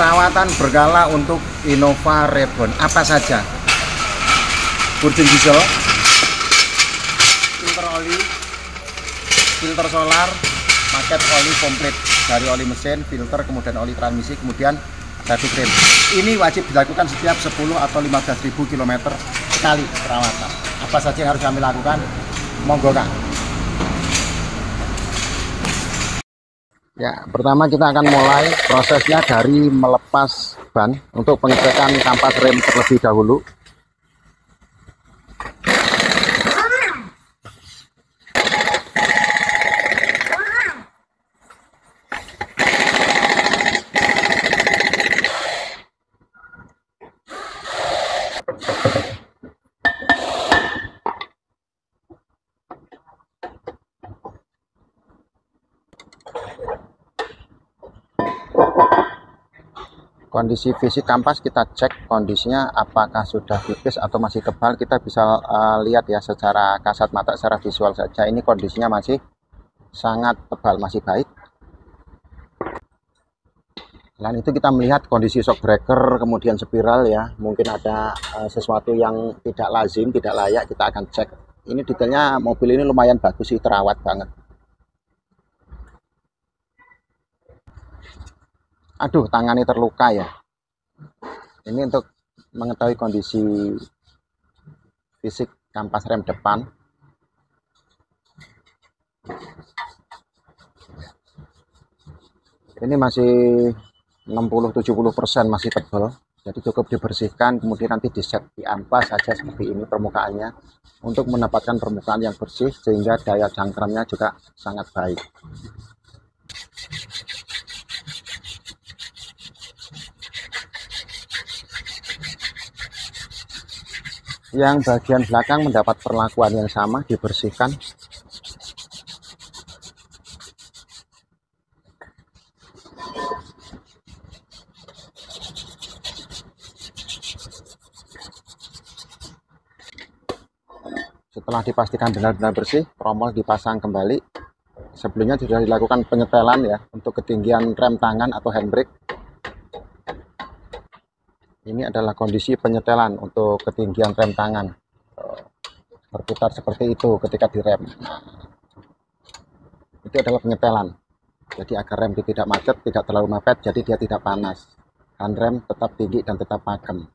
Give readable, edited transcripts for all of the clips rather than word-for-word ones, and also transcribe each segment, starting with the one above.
perawatan berkala untuk Innova Reborn. Apa saja? Burjin diesel, filter oli, filter solar, paket oli komplit dari oli mesin, filter, kemudian oli transmisi, kemudian batu krim. Ini wajib dilakukan setiap 10 atau 15.000 km sekali perawatan. Apa saja yang harus kami lakukan? Monggo Kang. Ya, pertama kita akan mulai prosesnya dari melepas ban untuk pengecekan kampas rem terlebih dahulu. Kondisi fisik kampas kita cek kondisinya apakah sudah tipis atau masih tebal. Kita bisa lihat ya secara kasat mata, secara visual saja ini kondisinya masih sangat tebal, masih baik. Selain itu kita melihat kondisi shock breaker, kemudian spiral ya, mungkin ada sesuatu yang tidak lazim, tidak layak, kita akan cek. Ini detailnya mobil ini lumayan bagus sih, terawat banget. Aduh, tangannya terluka ya. Ini untuk mengetahui kondisi fisik kampas rem depan. Ini masih 60-70%, masih tebal. Jadi cukup dibersihkan, kemudian nanti diset, diamplas saja seperti ini permukaannya untuk mendapatkan permukaan yang bersih sehingga daya jangkremnya juga sangat baik. Yang bagian belakang mendapat perlakuan yang sama, dibersihkan. Setelah dipastikan benar-benar bersih, tromol dipasang kembali. Sebelumnya sudah dilakukan penyetelan ya untuk ketinggian rem tangan atau handbrake. Ini adalah kondisi penyetelan untuk ketinggian rem tangan, berputar seperti itu ketika direm. Nah, itu adalah penyetelan, jadi agar rem tidak macet, tidak terlalu mepet, jadi dia tidak panas, dan rem tetap tinggi dan tetap pakem.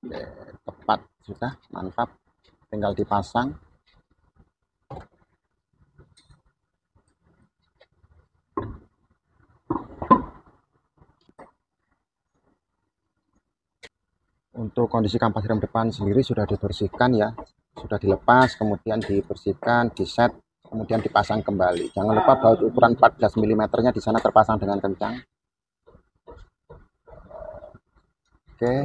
Oke, tepat, sudah mantap, tinggal dipasang. Untuk kondisi kampas rem depan sendiri sudah dibersihkan ya, sudah dilepas, kemudian dibersihkan, diset, kemudian dipasang kembali. Jangan lupa baut ukuran 14 mm-nya di sana terpasang dengan kencang. Oke.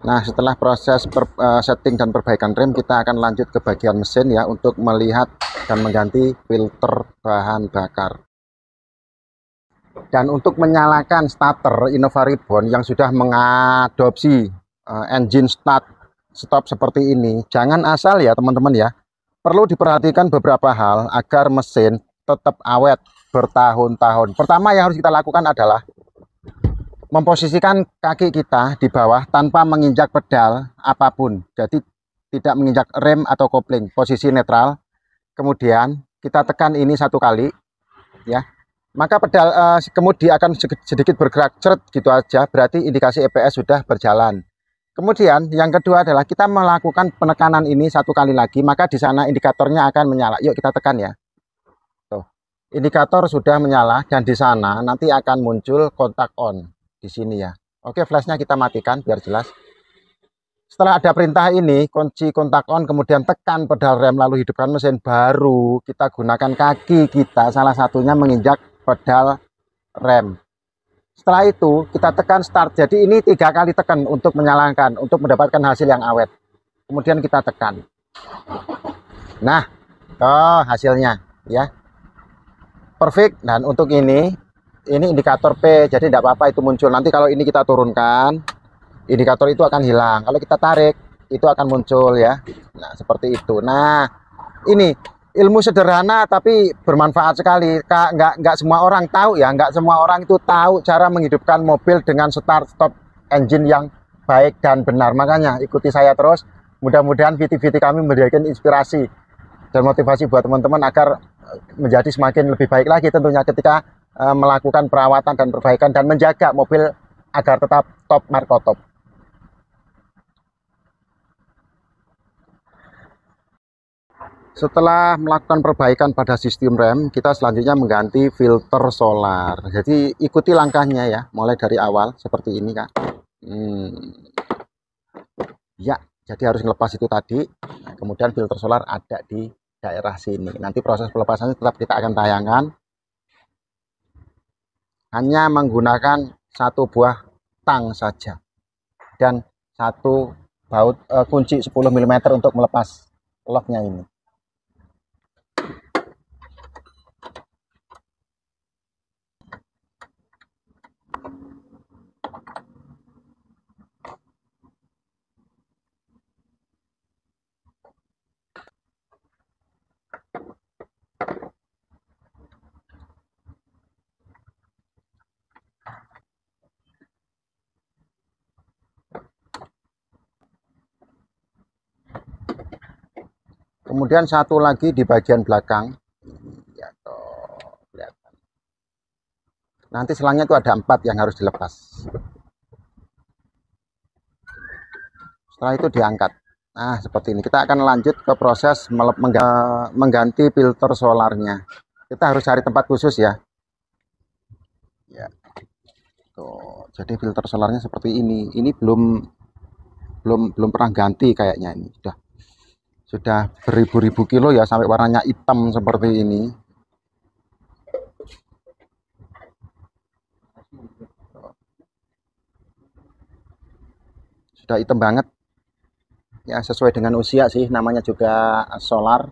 Nah, setelah proses setting dan perbaikan rem, kita akan lanjut ke bagian mesin ya untuk melihat dan mengganti filter bahan bakar. Dan untuk menyalakan starter Innova Reborn yang sudah mengadopsi engine stop seperti ini, jangan asal ya teman-teman ya. Perlu diperhatikan beberapa hal agar mesin tetap awet bertahun-tahun. Pertama yang harus kita lakukan adalah memposisikan kaki kita di bawah tanpa menginjak pedal apapun. Jadi tidak menginjak rem atau kopling, posisi netral. Kemudian kita tekan ini satu kali ya. Maka pedal kemudian akan sedikit bergerak ceret gitu aja, berarti indikasi EPS sudah berjalan. Kemudian yang kedua adalah kita melakukan penekanan ini satu kali lagi, maka di sana indikatornya akan menyala. Yuk kita tekan ya. Tuh, indikator sudah menyala dan di sana nanti akan muncul kontak on di sini ya. Oke, flashnya kita matikan biar jelas. Setelah ada perintah ini, kunci kontak on, kemudian tekan pedal rem lalu hidupkan mesin, baru kita gunakan kaki kita salah satunya menginjak pedal rem. Setelah itu kita tekan start. Jadi ini 3 kali tekan untuk menyalakan, untuk mendapatkan hasil yang awet. Kemudian kita tekan. Nah, hasilnya ya perfect. Dan untuk ini indikator P, jadi tidak apa-apa itu muncul. Nanti kalau ini kita turunkan, indikator itu akan hilang. Kalau kita tarik, itu akan muncul ya. Nah, seperti itu. Nah, ini ilmu sederhana tapi bermanfaat sekali. Kak, nggak semua orang tahu ya, nggak semua orang itu tahu cara menghidupkan mobil dengan start stop engine yang baik dan benar. Makanya ikuti saya terus. Mudah-mudahan video-video kami memberikan inspirasi dan motivasi buat teman-teman agar menjadi semakin lebih baik lagi tentunya ketika melakukan perawatan dan perbaikan dan menjaga mobil agar tetap top marko top. Setelah melakukan perbaikan pada sistem rem, kita selanjutnya mengganti filter solar. Jadi ikuti langkahnya ya, mulai dari awal seperti ini Kak. Ya, jadi harus ngelepas itu tadi. Nah, kemudian filter solar ada di daerah sini. Nanti proses pelepasannya tetap kita akan tayangkan. Hanya menggunakan satu buah tang saja dan satu baut kunci 10 mm untuk melepas locknya ini. Kemudian satu lagi di bagian belakang. Ya, kelihatan. Nanti selangnya itu ada 4 yang harus dilepas. Setelah itu diangkat. Nah, seperti ini. Kita akan lanjut ke proses mengganti filter solarnya. Kita harus cari tempat khusus ya. Ya. Tuh, jadi filter solarnya seperti ini. Ini belum pernah ganti kayaknya ini. Sudah beribu-ribu kilo ya sampai warnanya hitam seperti ini. Sudah hitam banget. Ya sesuai dengan usia sih, namanya juga solar.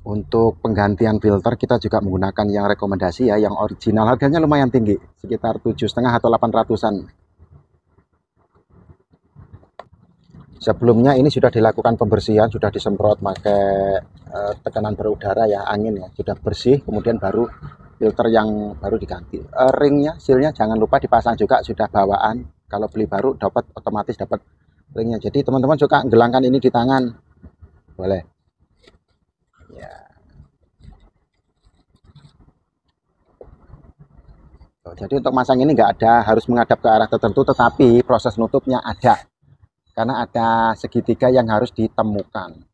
Untuk penggantian filter kita juga menggunakan yang rekomendasi ya, yang original. Harganya lumayan tinggi, sekitar 7,5 atau 800-an. Sebelumnya ini sudah dilakukan pembersihan, sudah disemprot pakai tekanan berudara ya, angin ya, sudah bersih. Kemudian baru filter yang baru diganti. Ringnya, sealnya jangan lupa dipasang juga, sudah bawaan. Kalau beli baru dapat otomatis dapat ringnya. Jadi teman-teman suka gelangkan ini di tangan, boleh. Ya. Jadi untuk masang ini nggak ada harus menghadap ke arah tertentu, tetapi proses nutupnya ada. Karena ada segitiga yang harus ditemukan.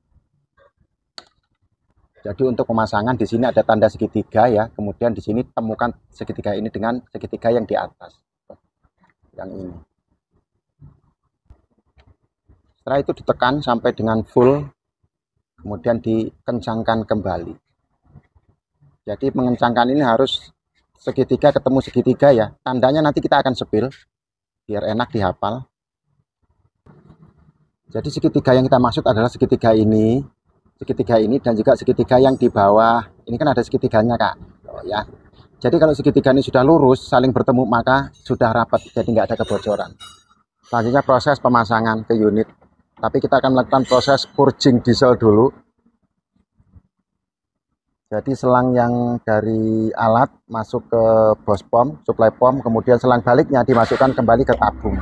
Jadi untuk pemasangan di sini ada tanda segitiga ya. Kemudian di sini temukan segitiga ini dengan segitiga yang di atas. Yang ini. Setelah itu ditekan sampai dengan full. Kemudian dikencangkan kembali. Jadi mengencangkan ini harus segitiga ketemu segitiga ya. Tandanya nanti kita akan sepil. Biar enak dihafal. Jadi segitiga yang kita maksud adalah segitiga ini dan juga segitiga yang di bawah. Ini kan ada segitiganya Kak. Oh, ya. Jadi kalau segitiga ini sudah lurus, saling bertemu maka sudah rapat, jadi nggak ada kebocoran. Selanjutnya proses pemasangan ke unit. Tapi kita akan melakukan proses purging diesel dulu. Jadi selang yang dari alat masuk ke bos pom, supply pom, kemudian selang baliknya dimasukkan kembali ke tabung.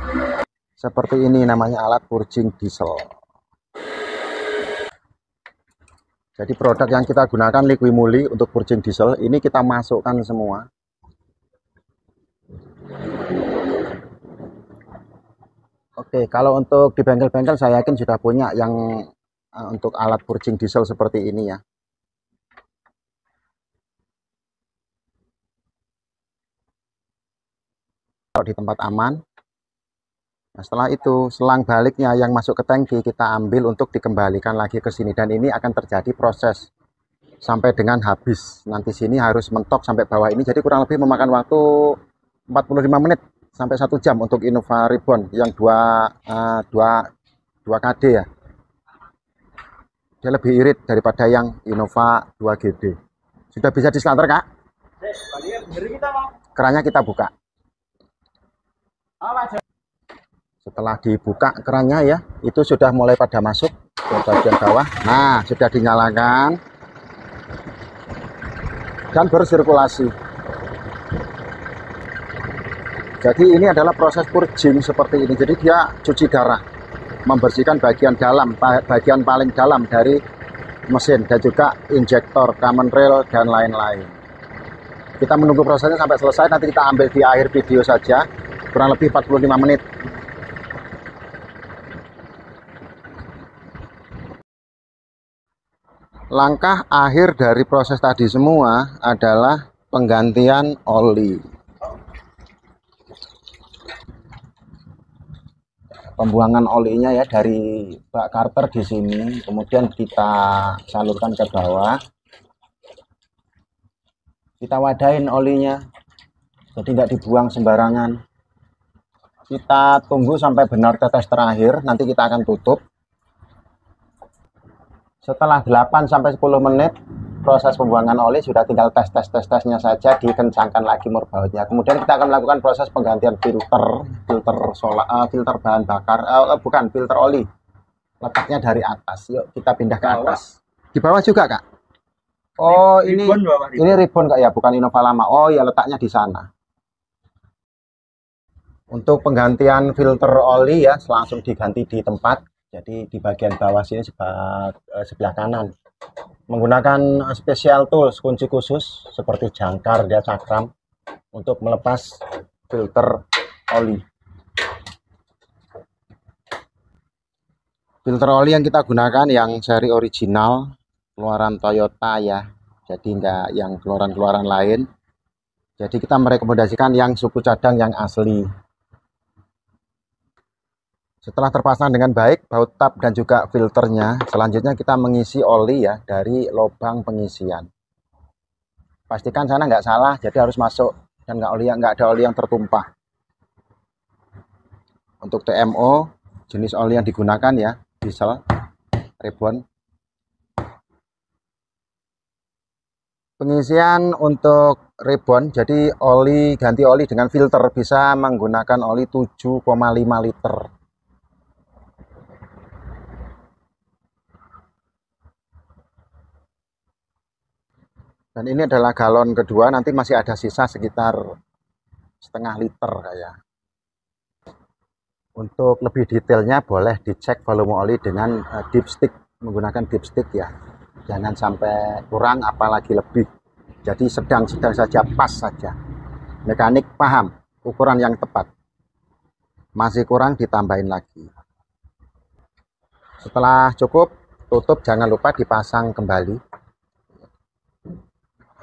Seperti ini namanya alat purging diesel. Jadi produk yang kita gunakan Liquimuli untuk purging diesel ini kita masukkan semua. Oke, kalau untuk di bengkel-bengkel saya yakin sudah punya yang untuk alat purging diesel seperti ini ya. Kalau di tempat aman. Nah, setelah itu selang baliknya yang masuk ke tangki kita ambil untuk dikembalikan lagi ke sini, dan ini akan terjadi proses sampai dengan habis. Nanti sini harus mentok sampai bawah ini, jadi kurang lebih memakan waktu 45 menit sampai 1 jam untuk Innova Reborn yang 2 KD ya. Dia lebih irit daripada yang Innova 2 GD. Sudah bisa di starter Kak? Kerannya kita buka. Setelah dibuka kerannya ya, itu sudah mulai pada masuk ke bagian bawah. Nah, sudah dinyalakan dan bersirkulasi. Jadi ini adalah proses purging seperti ini. Jadi dia cuci darah, membersihkan bagian dalam, bagian paling dalam dari mesin dan juga injektor, common rail dan lain-lain. Kita menunggu prosesnya sampai selesai, nanti kita ambil di akhir video saja, kurang lebih 45 menit. Langkah akhir dari proses tadi semua adalah penggantian oli. Pembuangan olinya ya dari bak karter di sini, kemudian kita salurkan ke bawah. Kita wadahin olinya, jadi nggak dibuang sembarangan. Kita tunggu sampai benar tetes terakhir, nanti kita akan tutup. Setelah 8-10 menit proses pembuangan oli, sudah tinggal tesnya saja, dikencangkan lagi mur bautnya. Kemudian kita akan melakukan proses penggantian filter bahan bakar, bukan filter oli. Letaknya dari atas. Yuk kita pindah ke atas. Di bawah juga, Kak? Oh, ini ribbon Kak ya, bukan Innova lama. Oh ya, letaknya di sana. Untuk penggantian filter oli ya, langsung diganti di tempat. Jadi di bagian bawah sini sebelah kanan menggunakan special tools, kunci khusus seperti jangkar dan cakram untuk melepas filter oli. Filter oli yang kita gunakan yang seri original keluaran Toyota ya, jadi enggak yang keluaran-keluaran lain. Jadi kita merekomendasikan yang suku cadang yang asli. Setelah terpasang dengan baik baut tap dan juga filternya, selanjutnya kita mengisi oli ya dari lubang pengisian. Pastikan sana nggak salah, jadi harus masuk dan nggak ada oli yang tertumpah. Untuk TMO, jenis oli yang digunakan ya diesel ribbon. Pengisian untuk ribbon, jadi ganti oli dengan filter bisa menggunakan oli 7,5 liter. Dan ini adalah galon kedua, nanti masih ada sisa sekitar setengah liter kayak. Untuk lebih detailnya boleh dicek volume oli dengan dipstick, menggunakan dipstick ya. Jangan sampai kurang apalagi lebih. Jadi sedang-sedang saja, pas saja. Mekanik paham ukuran yang tepat. Masih kurang ditambahin lagi. Setelah cukup, tutup, jangan lupa dipasang kembali.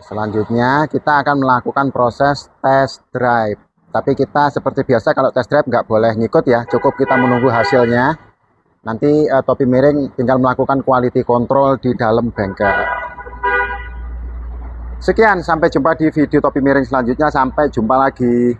Selanjutnya kita akan melakukan proses test drive. Tapi kita seperti biasa kalau test drive nggak boleh ngikut ya, cukup kita menunggu hasilnya. Nanti Topi Miring tinggal melakukan quality control di dalam bengkel. Sekian, sampai jumpa di video Topi Miring selanjutnya. Sampai jumpa lagi.